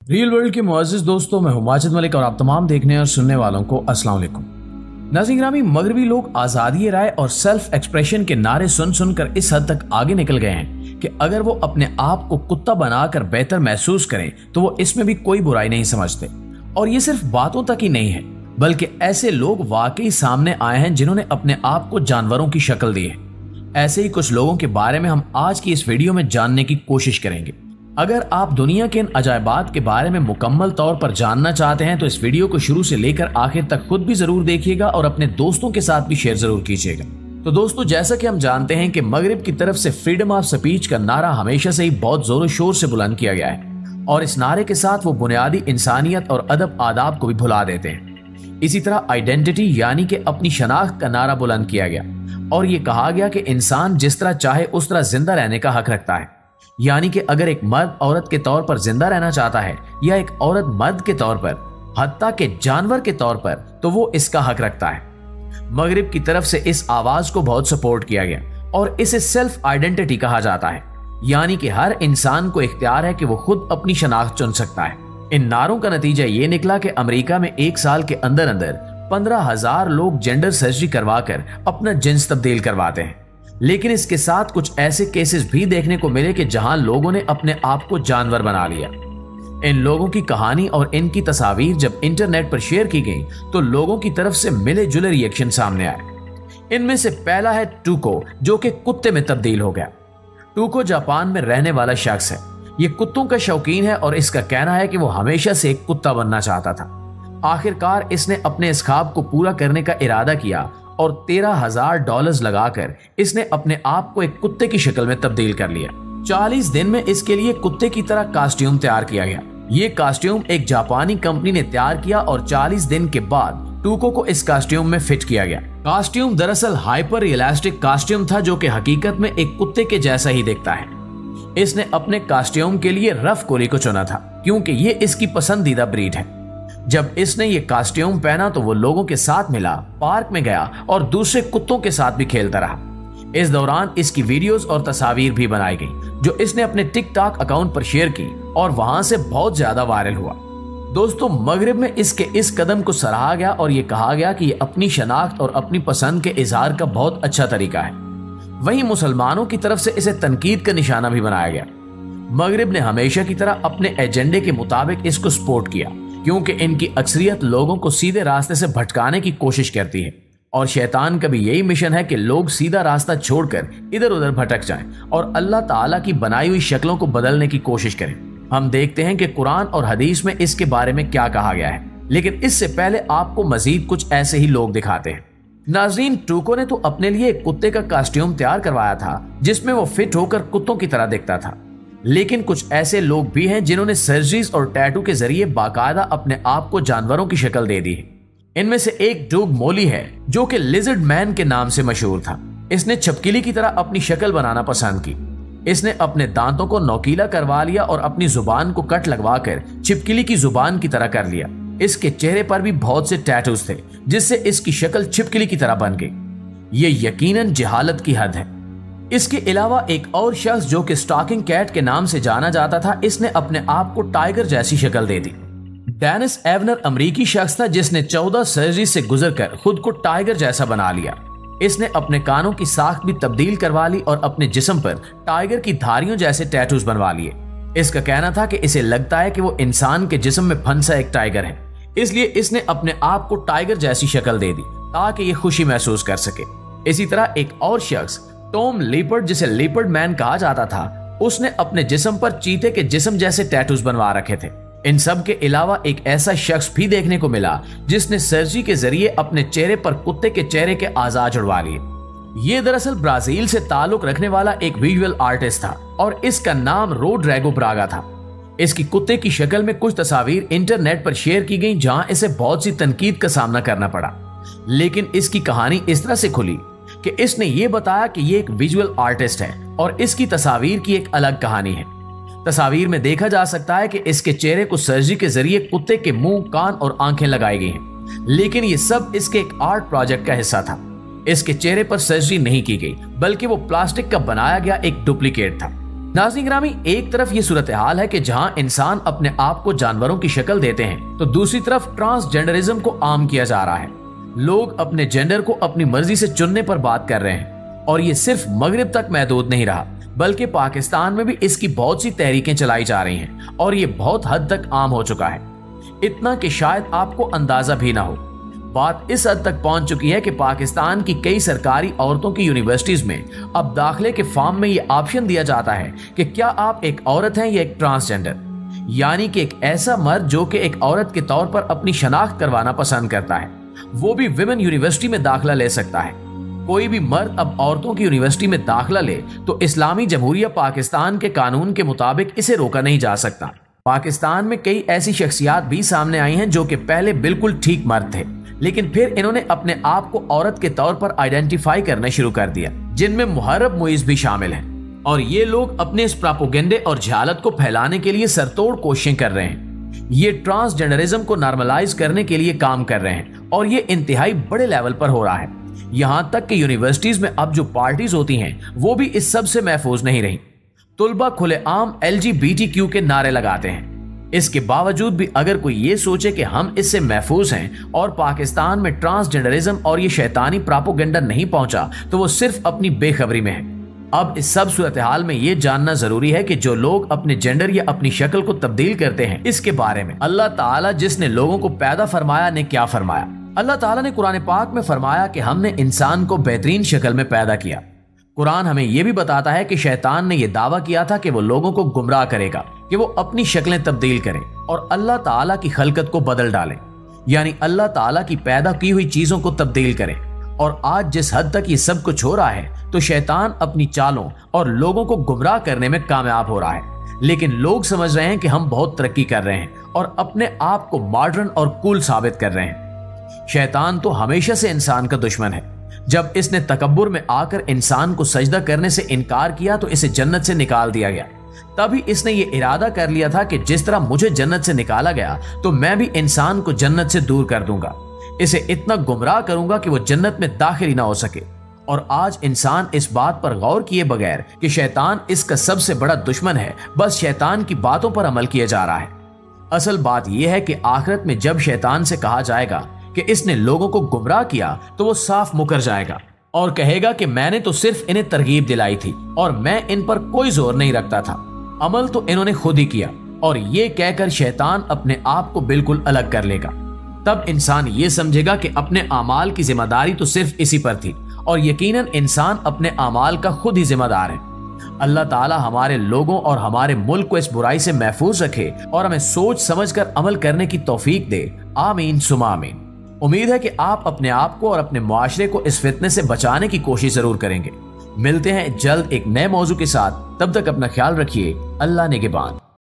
Real world के मुअज़्ज़िज़ दोस्तों, मैं हूं माजिद मलिक और आप तमाम देखने और सुनने वालों को अस्सलाम वालेकुम। नाज़रीन ग्रामी, मगरबी लोग आज़ादी राय और सेल्फ एक्सप्रेशन के नारे सुन सुनकर इस हद तक आगे निकल गए हैं कि अगर वो अपने आप को कुत्ता बनाकर बेहतर महसूस करें तो वो इसमें भी कोई बुराई नहीं समझते। और ये सिर्फ बातों तक ही नहीं है, बल्कि ऐसे लोग वाकई सामने आए हैं जिन्होंने अपने आप को जानवरों की शक्ल दी है। ऐसे ही कुछ लोगों के बारे में हम आज की इस वीडियो में जानने की कोशिश करेंगे। अगर आप दुनिया के इन अजायबात के बारे में मुकम्मल तौर पर जानना चाहते हैं तो इस वीडियो को शुरू से लेकर आखिर तक खुद भी जरूर देखिएगा और अपने दोस्तों के साथ भी शेयर जरूर कीजिएगा। तो दोस्तों, जैसा कि हम जानते हैं कि मगरिब की तरफ से फ्रीडम ऑफ स्पीच का नारा हमेशा से ही बहुत जोरों शोर से बुलंद किया गया है और इस नारे के साथ वो बुनियादी इंसानियत और अदब आदाब को भी भुला देते हैं। इसी तरह आइडेंटिटी यानी कि अपनी शनाख्त का नारा बुलंद किया गया और ये कहा गया कि इंसान जिस तरह चाहे उस तरह जिंदा रहने का हक रखता है। यानी कि अगर एक मर्द औरत के तौर पर जिंदा रहना चाहता है या एक औरत मर्द के तौर पर, हत्ता के जानवर के तौर पर, तो वो इसका हक रखता है। मगरिब की तरफ से इस आवाज को बहुत सपोर्ट किया गया और इसे सेल्फ आइडेंटिटी कहा जाता है। यानी कि हर इंसान को इख्तियार है कि वो खुद अपनी शनाख्त चुन सकता है। इन नारों का नतीजा ये निकला कि अमेरिका में एक साल के अंदर अंदर 15,000 लोग जेंडर सर्जरी करवाकर अपना जिन्स तब्दील करवाते हैं। लेकिन इसके साथ कुछ ऐसे केसेस भी देखने को मिले कि जहां लोगों ने अपने आप को जानवर बना लिया। इन लोगों की कहानी और इनकी तस्वीर जब इंटरनेट पर शेयर की गई तो लोगों की तरफ से मिले जुले रिएक्शन सामने आए। इनमें से पहला है टूको, जो कि कुत्ते में तब्दील हो गया। टूको जापान में रहने वाला शख्स है। ये कुत्तों का शौकीन है और इसका कहना है कि वो हमेशा से एक कुत्ता बनना चाहता था। आखिरकार इसने अपने इस ख्वाब को पूरा करने का इरादा किया और $13,000 लगाकर इसने अपने आप को एक कुत्ते की शक्ल में तब्दील कर लिया। 40 दिन में इसके लिए कुत्ते की तरह कास्ट्यूम तैयार किया गया। ये कास्ट्यूम एक जापानी कंपनी ने तैयार किया और 40 दिन के बाद टूको को इस कास्ट्यूम में फिट किया गया। कास्ट्यूम दरअसल हाइपर रियलिस्टिक कास्ट्यूम था जो कि हकीकत में एक कुत्ते के जैसा ही दिखता है। इसने अपने कास्ट्यूम के लिए रफ कोली को चुना था क्योंकि ये इसकी पसंदीदा ब्रीड है। जब इसने ये कास्ट्यूम पहना तो वो लोगों के साथ मिला, पार्क में गया और दूसरे कुत्तों के साथ भी खेलता रहा। इस दौरान इसकी वीडियोस और तस्वीर भी बनाई गई जो इसने अपने टिकटॉक अकाउंट पर शेयर की और वहां से बहुत ज्यादा वायरल हुआ। दोस्तों, मगरिब में इसके इस कदम को सराहा गया और ये कहा गया कि ये अपनी शनाख्त और अपनी पसंद के इजहार का बहुत अच्छा तरीका है। वहीं मुसलमानों की तरफ से इसे तनकीद का निशाना भी बनाया गया। मगरिब ने हमेशा की तरह अपने एजेंडे के मुताबिक इसको सपोर्ट किया क्योंकि इनकी अक्सरियत लोगों को सीधे रास्ते से भटकाने की कोशिश करती है और शैतान का भी यही मिशन है कि लोग सीधा रास्ता छोड़कर इधर उधर भटक जाएं और अल्लाह ताला की बनाई हुई शक्लों को बदलने की कोशिश करें। हम देखते हैं कि कुरान और हदीस में इसके बारे में क्या कहा गया है, लेकिन इससे पहले आपको मजीद कुछ ऐसे ही लोग दिखाते हैं। नाज़रीन, टूको ने तो अपने लिए एक कुत्ते का कास्ट्यूम तैयार करवाया था जिसमें वो फिट होकर कुत्तों की तरह दिखता था। लेकिन कुछ ऐसे लोग भी हैं जिन्होंने सर्जरीज और टैटू के जरिए बाकायदा अपने आप को जानवरों की शक्ल दे दी है। इनमें से एक डूग मोली है जो कि लिजर्ड मैन के नाम से मशहूर था। इसने छिपकली की तरह अपनी शक्ल बनाना पसंद की। इसने अपने दांतों को नोकीला करवा लिया और अपनी जुबान को कट लगवाकर छिपकली की जुबान की तरह कर लिया। इसके चेहरे पर भी बहुत से टैटूज थे जिससे इसकी शक्ल छिपकली की तरह बन गई। ये यकीनन जहालत की हद है। इसके अलावा एक और शख्स जो कि स्टॉकिंग कैट के नाम से जाना जाता था, इसने अपने आप को टाइगर जैसी शक्ल दे दी। डेनिस एवनर अमरीकी शख्स था जिसने 14 सर्जरी से गुजरकर खुद को टाइगर जैसा बना लिया। इसने अपने कानों की साख्त भी तब्दील करवा ली और अपने जिस्म पर टाइगर की धारियों जैसे टैटूज बनवा लिए। इसका कहना था कि इसे लगता है कि वो इंसान के जिस्म में फंसा एक टाइगर है, इसलिए इसने अपने आप को टाइगर जैसी शक्ल दे दी ताकि ये खुशी महसूस कर सके। इसी तरह एक और शख्स टॉम लीपर्ड, जिसे लीपर्ड मैन कहा जाता था, उसने अपने जिस्म पर चीते के जिस्म जैसे टैटूज बनवा रखे थे। इन सब के अलावा एक ऐसा शख्स भी देखने को मिला जिसने सर्जरी के जरिए अपने चेहरे पर कुत्ते के चेहरे के आज़ाद जुड़वा लिए। ये दरअसल ब्राजील से ताल्लुक रखने वाला एक विजुअल आर्टिस्ट था और इसका नाम रोड्रिगो ब्रागा था। इसकी कुत्ते की शक्ल में कुछ तस्वीर इंटरनेट पर शेयर की गई जहां इसे बहुत सी तनकीद का सामना करना पड़ा, लेकिन इसकी कहानी इस तरह से खुली कि इसने ये बताया कि ये एक विजुअल आर्टिस्ट है और इसकी तस्वीर की एक अलग कहानी है। तस्वीर में देखा जा सकता है कि इसके चेहरे को सर्जरी के जरिए कुत्ते के मुंह, कान और आंखें लगाई गई हैं, लेकिन ये सब इसके एक आर्ट प्रोजेक्ट का हिस्सा था। इसके चेहरे पर सर्जरी नहीं की गई बल्कि वो प्लास्टिक का बनाया गया एक डुप्लीकेट था। नाज़रीन गिरामी, एक तरफ ये सूरत हाल है कि जहां इंसान अपने आप को जानवरों की शक्ल देते हैं, तो दूसरी तरफ ट्रांसजेंडरिज्म को आम किया जा रहा है। लोग अपने जेंडर को अपनी मर्जी से चुनने पर बात कर रहे हैं और ये सिर्फ मगरिब तक महदूद नहीं रहा, बल्कि पाकिस्तान में भी इसकी बहुत सी तहरीकें चलाई जा रही हैं और ये बहुत हद तक आम हो चुका है, इतना कि शायद आपको अंदाजा भी ना हो। बात इस हद तक पहुंच चुकी है कि पाकिस्तान की कई सरकारी औरतों की यूनिवर्सिटीज में अब दाखिले के फॉर्म में ये ऑप्शन दिया जाता है कि क्या आप एक औरत हैं या एक ट्रांसजेंडर, यानी कि एक ऐसा मर्द जो कि एक औरत के तौर पर अपनी शनाख्त करवाना पसंद करता है, वो भी विमेन यूनिवर्सिटी में दाखिला ले सकता है। कोई भी मर्द अब औरतों की यूनिवर्सिटी में दाखिला ले तो इस्लामी जमहूरिया पाकिस्तान के कानून के मुताबिक इसे रोका नहीं जा सकता। पाकिस्तान में कई ऐसी शख्सियात भी सामने आई हैं जो कि पहले बिल्कुल ठीक मर्द थे, लेकिन फिर इन्होंने अपने आप को औरत के तौर पर आइडेंटिफाई करना शुरू कर दिया, जिनमें मुहर्रब मुइज भी शामिल हैं। और ये लोग अपने इस प्रोपेगेंडे और जहालत को फैलाने के लिए सरतोड़ कोशिशें कर रहे हैं। ये ट्रांसजेंडरिज्म को नॉर्मलाइज करने के लिए काम कर रहे हैं और ये इंतहाई बड़े लेवल पर हो रहा है। यहाँ तक कि यूनिवर्सिटीज में अब जो पार्टीज होती हैं वो भी इस सब से महफूज नहीं रही। तुलबा खुलेआम LGBTQ के नारे लगाते हैं। इसके बावजूद भी अगर कोई ये सोचे कि हम इससे महफूज हैं और पाकिस्तान में ट्रांसजेंडरिज्म और ये शैतानी प्रोपेगेंडा नहीं पहुंचा, तो वो सिर्फ अपनी बेखबरी में है। अब इस सब सूरत हाल में ये जानना जरूरी है कि जो लोग अपने जेंडर या अपनी शक्ल को तब्दील करते हैं, इसके बारे में अल्लाह ताला जिसने लोगों को पैदा फरमाया ने क्या फरमाया। अल्लाह ताला ने कुरान पाक में फरमाया कि हमने इंसान को बेहतरीन शक्ल में पैदा किया। कुरान हमें यह भी बताता है कि शैतान ने यह दावा किया था कि वो लोगों को गुमराह करेगा कि वो अपनी शक्लें तब्दील करें और अल्लाह ताला की खलकत को बदल डालें, यानी अल्लाह ताला की पैदा की हुई चीजों को तब्दील करें। और आज जिस हद तक ये सब कुछ हो रहा है, तो शैतान अपनी चालों और लोगों को गुमराह करने में कामयाब हो रहा है। लेकिन लोग समझ रहे हैं कि हम बहुत तरक्की कर रहे हैं और अपने आप को मॉडर्न और कूल साबित कर रहे हैं। शैतान तो हमेशा से इंसान का दुश्मन है। जब इसने तकब्बुर में आकर इंसान को सजदा करने से इनकार किया तो इसे जन्नत से निकाल दिया गया। तभी इसने ये इरादा कर लिया था कि जिस तरह मुझे जन्नत से निकाला गया तो मैं भी इंसान को जन्नत से दूर कर दूंगा, इसे इतना गुमराह करूंगा कि वो जन्नत में दाखिल ही ना हो सके। और आज इंसान इस बात पर गौर किए बगैर कि शैतान इसका सबसे बड़ा दुश्मन है, बस शैतान की बातों पर अमल किया जा रहा है। असल बात यह है कि आखिरत में जब शैतान से कहा जाएगा कि इसने लोगों को गुमराह किया, तो वो साफ मुकर जाएगा और कहेगा कि मैंने तो सिर्फ इन्हें तरगीब दिलाई थी और मैं इन पर कोई जोर नहीं रखता था, अमल तो इन्होंने खुद ही किया। और ये कहकर शैतान अपने आप को बिल्कुल अलग कर लेगा। तब इंसान ये समझेगा कि अपने अमाल की जिम्मेदारी तो सिर्फ इसी पर थी और यकीनन इंसान अपने अमाल का खुद ही जिम्मेदार है। अल्लाह ताला हमारे लोगों और हमारे मुल्क को इस बुराई से महफूज रखे और हमें सोच समझकर अमल करने की तौफीक दे। आमीन सुमा आमीन। उम्मीद है कि आप अपने आप को और अपने मुआशरे को इस फितने से बचाने की कोशिश जरूर करेंगे। मिलते हैं जल्द एक नए मौजू के साथ, तब तक अपना ख्याल रखिए। अल्लाह निगहबान।